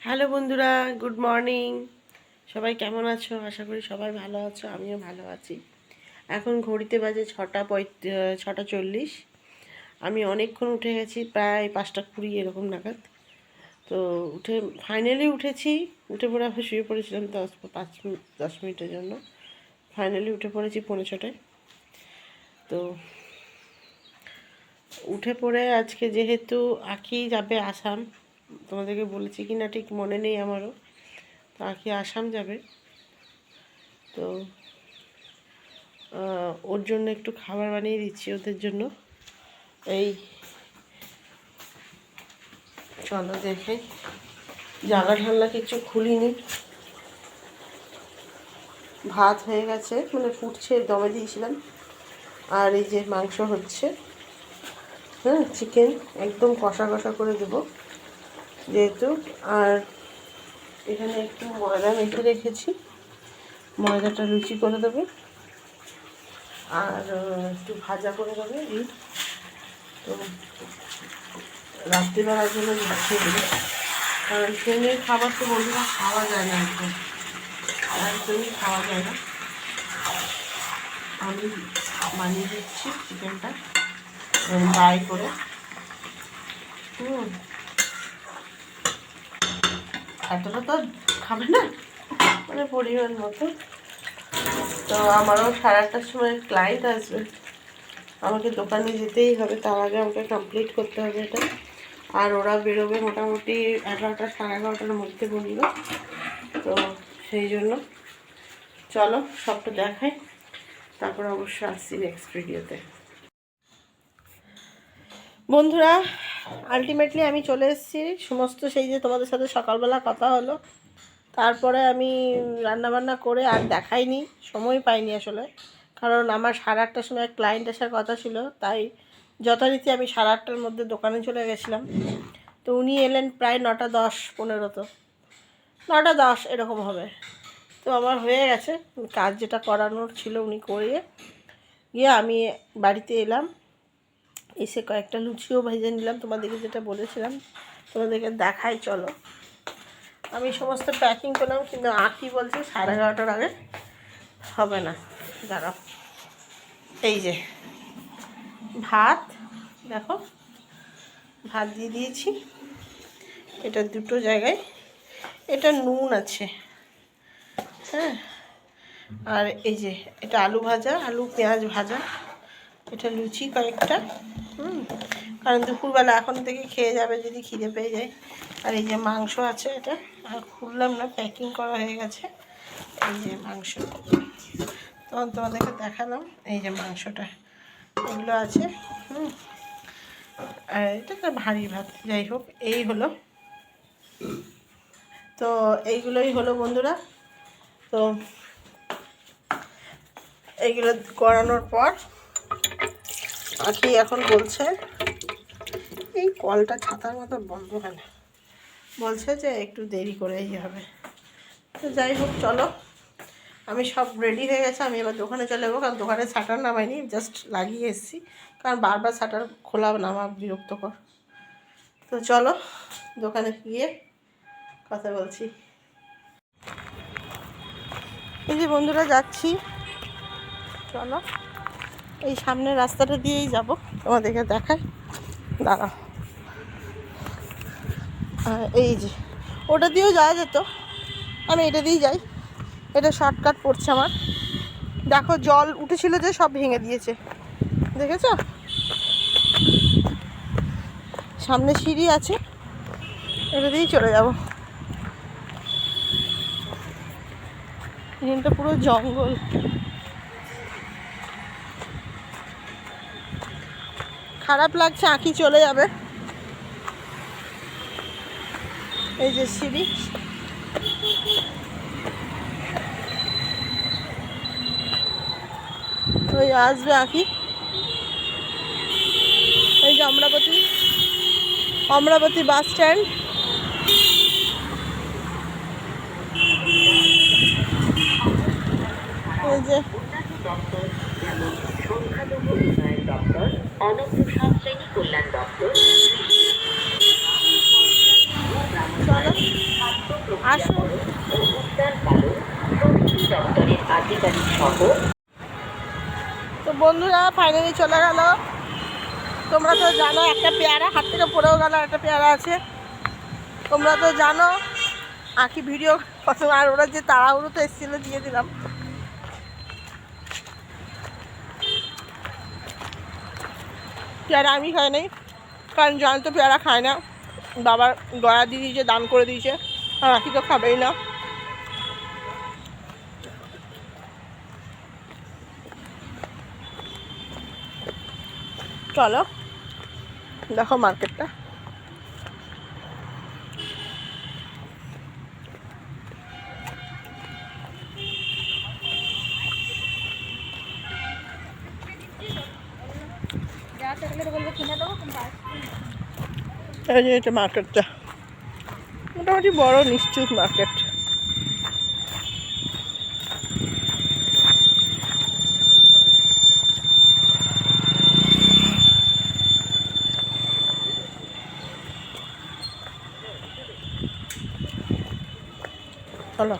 Hello বন্ধুরা, good morning. সবাই কেমন আছো? আশা করি সবাই ভালো আছো, আমিও ভালো আছি। এখন ঘড়িতে বাজে 6:40। আমি অনেকক্ষণ উঠে গেছি, প্রায় 5:20 এরকম নাগাদ। তো ফাইনালি উঠেছি। উঠে পড়ে আবার শুয়ে পড়েছিলাম 10 মিনিটের জন্য। ফাইনালি উঠে পড়েছি 5:45-টায়। তো উঠে পড়ে আজকে যেহেতু আঁখি যাবে আসাম, তোমাদেরকে বলেছি কি না ঠিক মনে নেই আমারও। তো আঁখি আসাম যাবে, তো ওর জন্য একটু খাবার বানিয়ে দিচ্ছি ওদের জন্য। এই চলো দেখে, জানলা ঠান্লা কিছু খুলিনি। ভাত হয়ে গেছে, মানে ফুটছে, দমে দিয়েছিলাম। আর এই যে মাংস হচ্ছে, হ্যাঁ, চিকেন একদম কষা কষা করে দেবো যেহেতু। আর এখানে একটু ময়দা মেখে রেখেছি, ময়দাটা লুচি করে দেবো আর একটু ভাজা করে দেবে। এই তো রাত্রিবেলার জন্য যাচ্ছে, কারণ ট্রেনের খাবার তো বন্ধুরা খাওয়া যায় না, একদমই খাওয়া যায় না। আমি বানিয়ে দিচ্ছি চিকেনটা ফ্রাই করে। এতটা তো খাবে না, মানে পরিমাণ মতো। তো আমারও 8:30টার সময় ক্লায়েন্ট আসবে, আমাকে দোকানে যেতেই হবে, তার আগে আমাকে কমপ্লিট করতে হবে এটা। আর ওরা বেরোবে মোটামুটি 11টা, 11:30টার মধ্যে বলল। তো সেই জন্য চলো সবটা দেখাই, তারপর অবশ্য আসছি নেক্সট ভিডিওতে। বন্ধুরা, আলটিমেটলি আমি চলে এসেছি সমস্ত, সেই যে তোমাদের সাথে সকালবেলা কথা হলো, তারপরে আমি রান্নাবান্না করে আর দেখাইনি, সময় পাইনি আসলে। কারণ আমার 8:30টার সময় ক্লায়েন্ট আসার কথা ছিল, তাই যথারীতি আমি 8:30টার মধ্যে দোকানে চলে গেছিলাম। তো উনি এলেন প্রায় 9:10, 15, তো 9:10 এরকম হবে। তো আমার হয়ে গেছে কাজ, যেটা করানোর ছিল উনি করিয়ে গিয়ে আমি বাড়িতে এলাম। এসে কয়েকটা লুচিও ভেজে নিলাম, তোমাদেরকে যেটা বলেছিলাম, তোমাদেরকে দেখাই চলো। আমি সমস্ত প্যাকিং করলাম, কিন্তু আঁখি বলছে 11:30টার আগে হবে না। দাঁড়াও, এই যে ভাত, দেখো ভাত দিয়ে দিয়েছি, এটা দুটো জায়গায়। এটা নুন আছে, হ্যাঁ। আর এই যে এটা আলু ভাজা, আলু পেঁয়াজ ভাজা। এটা লুচি কয়েকটা, কারণ দুপুরবেলা এখন থেকে খেয়ে যাবে যদি খিদে পেয়ে যায়। আর এই যে মাংস আছে, এটা আর খুললাম না, প্যাকিং করা হয়ে গেছে। এই যে মাংস, তখন তোমাদেরকে দেখালাম, এই যে মাংসটা এগুলো আছে। আর এটা একটা ভারী ভাত, যাই হোক এই হলো। তো এইগুলোই হলো বন্ধুরা। তো এইগুলো করানোর পর আঁখি এখন বলছে, এই কলটা ছাতার মতো বন্ধ কেন, বলছে যে একটু দেরি করেই হবে। তো যাই হোক চলো, আমি সব রেডি হয়ে গেছে, আমি এবার দোকানে চলে যাবো। কারণ দোকানে শাটার নামাইনি, জাস্ট লাগিয়ে এসেছি, কারণ বারবার শাটার খোলা নামা বিরক্তকর। তো চলো দোকানে গিয়ে কথা বলছি। এই যে বন্ধুরা যাচ্ছি, চলো এই সামনের রাস্তাটা দিয়েই যাব, তোমাদেরকে দেখাই, দাঁড়াও। এই যে ওটা দিয়েও যাওয়া যেত, আমি এটা দিয়েই যাই, এটা শর্টকাট পড়ছে আমার। দেখো জল উঠেছিল যে সব ভেঙে দিয়েছে, দেখেছো? সামনে সিঁড়ি আছে, এটা দিয়েই চলে যাব। এখানটা পুরো জঙ্গল। খারাপ লাগছে, আঁখি চলে যাবে। এই যে সিঁড়ি, ওই আসবে আঁখি। এই যে অমরাবতী বাস স্ট্যান্ড। এই যে আসুন। ও উদ্যান পালন প্রভৃতি দপ্তরের আধিকারিক সহ। তো বন্ধুরা ফাইনালি চলে গেল। তোমরা তো জানো একটা পেয়ারা হাত থেকে পড়েও গেল, একটা পেয়ারা আছে। তোমরা তো জানো আঁকি ভিডিও কত, আর ওরা যে তাড়াহুড়োতে এসেছিলো দিয়ে দিলাম। পেয়ারা আমি খাই নাই, কারণ জানি তো পেয়ারা খায় না। বাবার গয়া দিয়ে দিয়েছে, দান করে দিয়েছে, আর আঁকি তো খাবেই না। চলো দেখো মার্কেটটা। এই যে এটা মার্কেটটা মোটামুটি বড় নিশ্চুপ মার্কেট। চলো